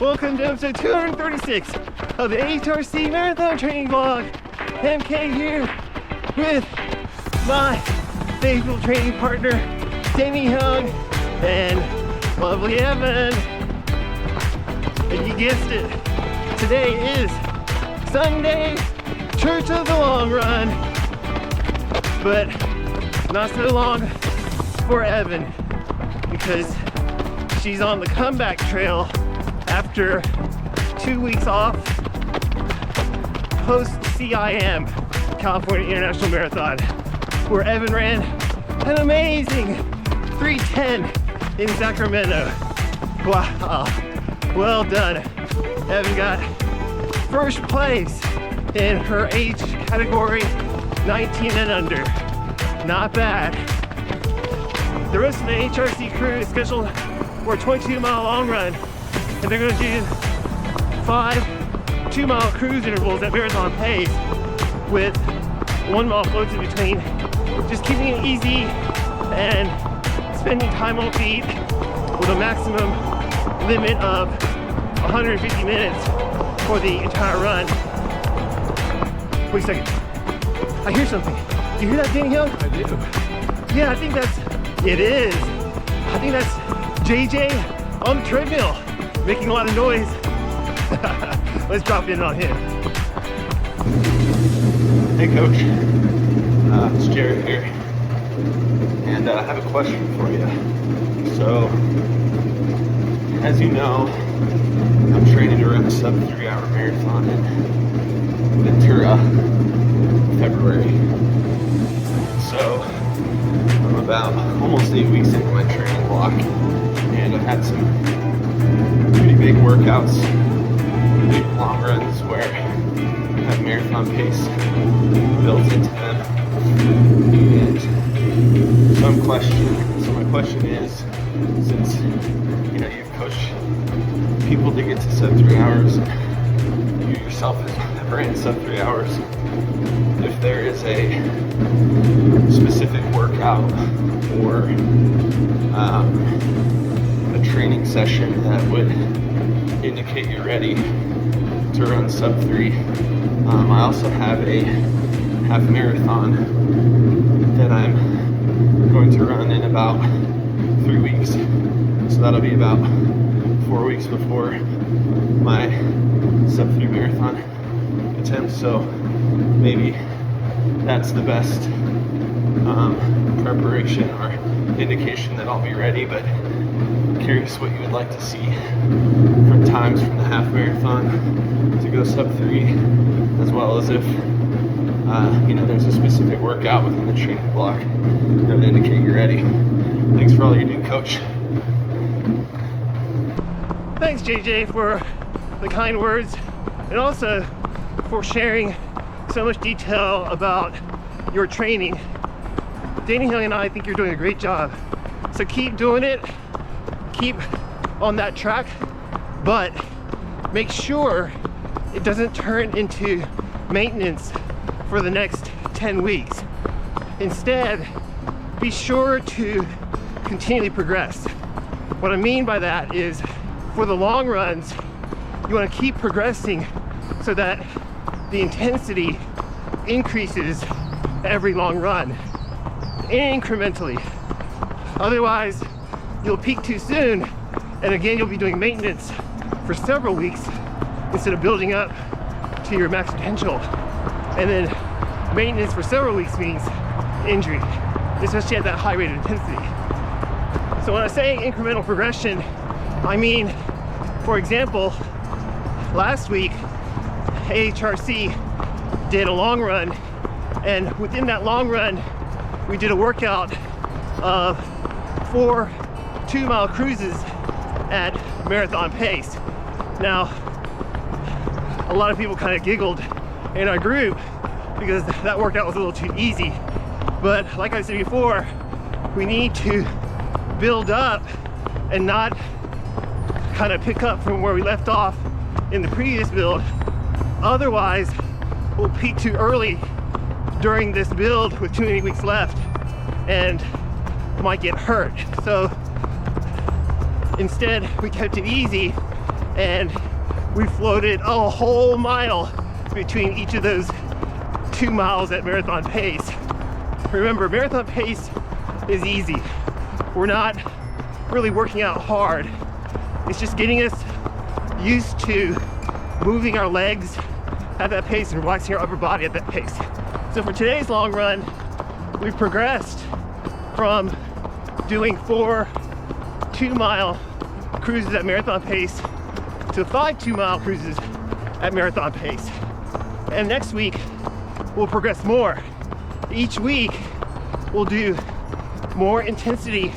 Welcome to episode 236 of the AHRC Marathon Training Vlog. MK here with my faithful training partner, Denny and lovely Evan. And you guessed it, today is Sunday, Church of the Long Run. But not so long for Evan because she's on the comeback trail after 2 weeks off post CIM, California International Marathon, where Evan ran an amazing 3:10 in Sacramento. Wow, well done. Evan got first place in her age category, 19 and under. Not bad. The rest of the AHRC crew is scheduled for a 22-mile long run, and they're going to do 5 2-mile cruise intervals at marathon pace with 1-mile floats in between, just keeping it easy and spending time on feet with a maximum limit of 150 minutes for the entire run. Wait a second, I hear something. Do you hear that, Denny? I do. Yeah, I think it is. I think that's JJ on the treadmill, making a lot of noise. Let's drop in on him. Hey Coach, it's Jared here, and I have a question for you. So, as you know, I'm training to run a sub 3-hour marathon in Ventura, February. So, I'm about almost 8 weeks into my training block, and I've had some pretty big workouts, big long runs where I have marathon pace built into them. And so my question is, since you've coached people to get to sub 3 hours, you yourself have ran sub 3 hours, if there is a specific workout or a training session that would indicate you're ready to run sub 3. I also have a half marathon that I'm going to run in about 3 weeks. So that'll be about 4 weeks before my sub 3 marathon attempt. So maybe that's the best preparation or indication that I'll be ready, but curious what you would like to see from times from the half marathon to go sub 3, as well as if there's a specific workout within the training block that would indicate you're ready. Thanks for all you do, Coach. Thanks, JJ, for the kind words and also for sharing so much detail about your training. Denny and I think you're doing a great job. So keep doing it, keep on that track, but make sure it doesn't turn into maintenance for the next 10 weeks. Instead, be sure to continually progress. What I mean by that is, for the long runs, you want to keep progressing so that the intensity increases every long run, incrementally. Otherwise, you'll peak too soon, and again, you'll be doing maintenance for several weeks instead of building up to your max potential. And then maintenance for several weeks means injury, especially at that high rate of intensity. So when I say incremental progression, I mean, for example, last week, AHRC did a long run, and within that long run, we did a workout of 4 2-mile cruises at marathon pace. Now, a lot of people kind of giggled in our group because that workout was a little too easy. But like I said before, we need to build up and not kind of pick up from where we left off in the previous build. Otherwise, we'll peak too early during this build with too many weeks left and might get hurt. So instead, we kept it easy and we floated a whole mile between each of those 2 miles at marathon pace. Remember, marathon pace is easy. We're not really working out hard. It's just getting us used to moving our legs at that pace and relaxing our upper body at that pace. So for today's long run, we've progressed from doing 4 2-mile cruises at marathon pace to 5 2-mile cruises at marathon pace. And next week, we'll progress more. Each week, we'll do more intensity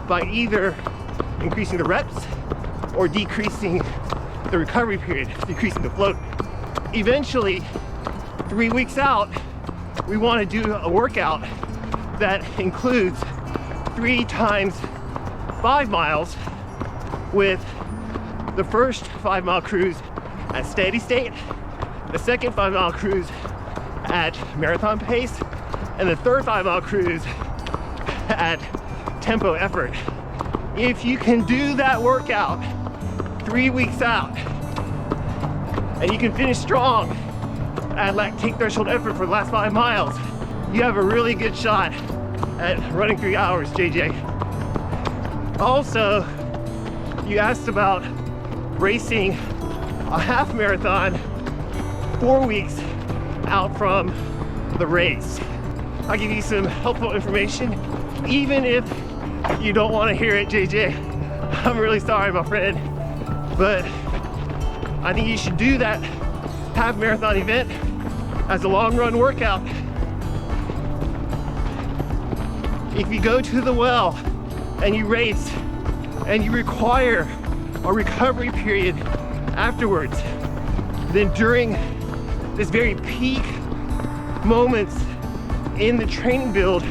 by either increasing the reps or decreasing the recovery period, decreasing the float. Eventually, 3 weeks out, we want to do a workout that includes 3 times 5 miles with the first 5-mile cruise at steady state, the second 5-mile cruise at marathon pace, and the third 5-mile cruise at tempo effort. If you can do that workout 3 weeks out, and you can finish strong at lactate threshold effort for the last 5 miles, you have a really good shot at running 3 hours, JJ. Also, you asked about racing a half marathon 4 weeks out from the race. I'll give you some helpful information, even if you don't want to hear it, JJ. I'm really sorry, my friend, but I think you should do that half marathon event as a long run workout. If you go to the well and you race and you require a recovery period afterwards, then during this very peak moments in the training build,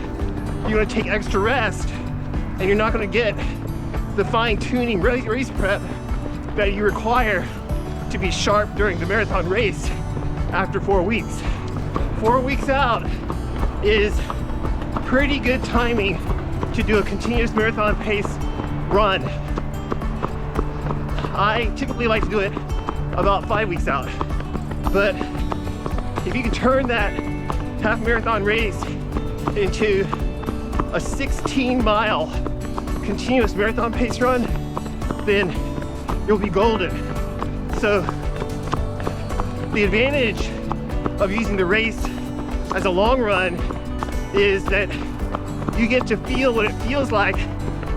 you're going to take extra rest and you're not going to get the fine-tuning race prep that you require to be sharp during the marathon race after 4 weeks. 4 weeks out is pretty good timing to do a continuous marathon pace run. I typically like to do it about 5 weeks out, but if you can turn that half marathon race into a 16-mile continuous marathon pace run, then you'll be golden. So the advantage of using the race as a long run is that you get to feel what it feels like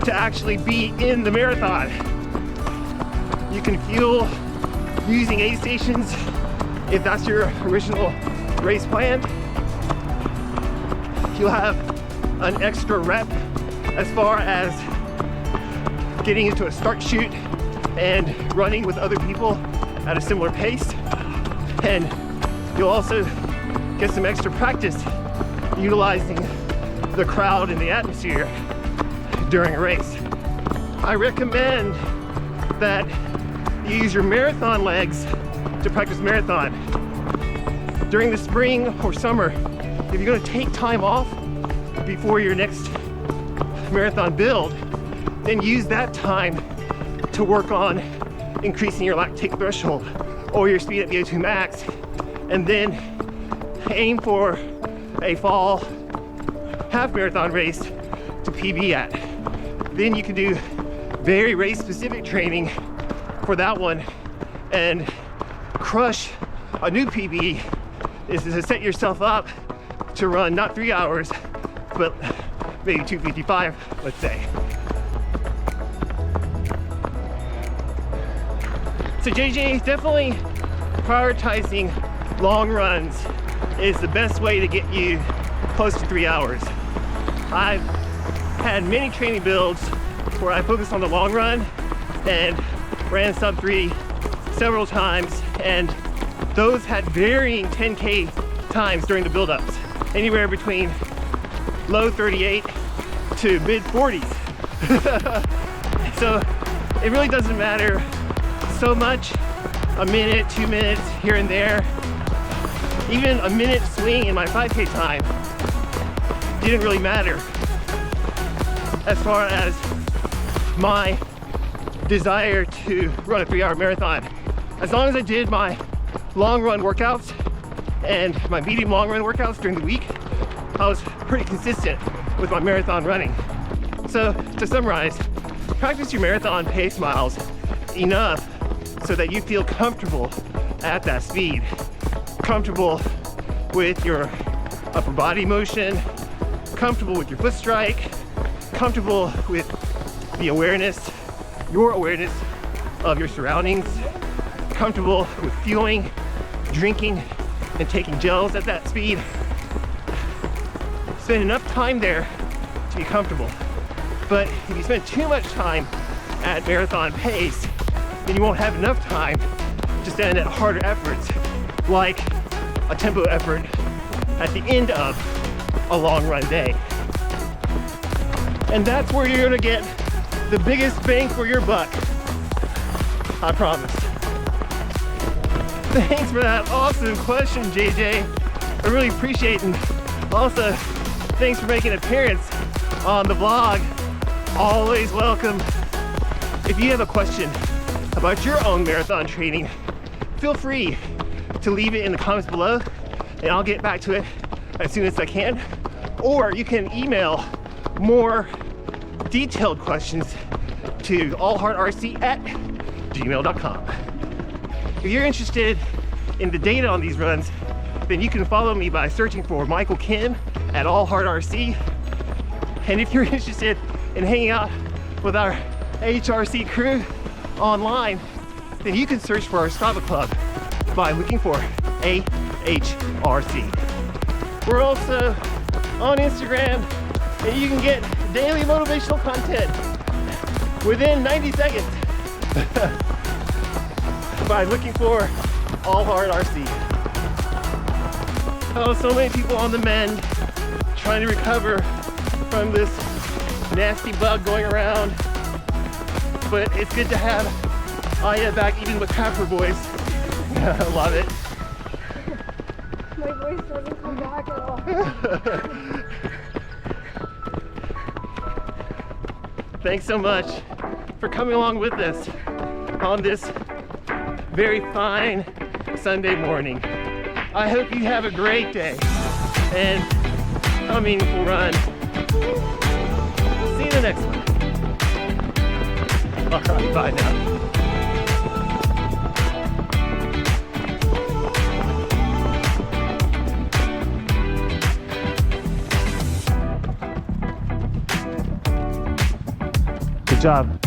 to actually be in the marathon. You can fuel using aid stations if that's your original race plan. You'll have an extra rep as far as getting into a start chute and running with other people at a similar pace. And you'll also get some extra practice utilizing the crowd and the atmosphere during a race. I recommend that you use your marathon legs to practice marathon. During the spring or summer, if you're going to take time off before your next marathon build, then use that time to work on increasing your lactate threshold or your speed at VO2 max, and then aim for a fall half marathon race to PB at. Then you can do very race specific training for that one and crush a new PB. Is to set yourself up to run not 3 hours, but maybe 2:55, let's say. So JJ, definitely prioritizing long runs is the best way to get you close to 3 hours. I've had many training builds where I focused on the long run and ran sub 3 several times, and those had varying 10K times during the build-ups, anywhere between low 38 to mid 40s. So it really doesn't matter so much, a minute, 2 minutes here and there. Even a minute swing in my 5K time didn't really matter as far as my desire to run a 3-hour marathon. As long as I did my long run workouts and my medium long run workouts during the week, I was pretty consistent with my marathon running. So to summarize, practice your marathon pace miles enough so that you feel comfortable at that speed, comfortable with your upper body motion, comfortable with your foot strike, comfortable with the awareness, your awareness of your surroundings, comfortable with fueling, drinking, and taking gels at that speed. Spend enough time there to be comfortable. But if you spend too much time at marathon pace, then you won't have enough time to stand at harder efforts, like a tempo effort at the end of a long run day. And that's where you're gonna get the biggest bang for your buck, I promise. Thanks for that awesome question, JJ. I really appreciate it. And also, thanks for making an appearance on the vlog. Always welcome. If you have a question about your own marathon training, feel free to leave it in the comments below and I'll get back to it as soon as I can. Or you can email more detailed questions to AHRC@gmail.com. If you're interested in the data on these runs, then you can follow me by searching for Michael Kim at AHRC. And if you're interested in hanging out with our AHRC crew online, then you can search for our Strava club by looking for AHRC. We're also on Instagram, and you can get daily motivational content within 90 seconds by looking for AHRC. Oh, so many people on the mend trying to recover from this nasty bug going around. But it's good to have Aya back even with half her voice. I love it. My voice doesn't come back at all. Thanks so much for coming along with us on this very fine Sunday morning. I hope you have a great day and a meaningful run. See you in the next one. All right, bye now. Good job.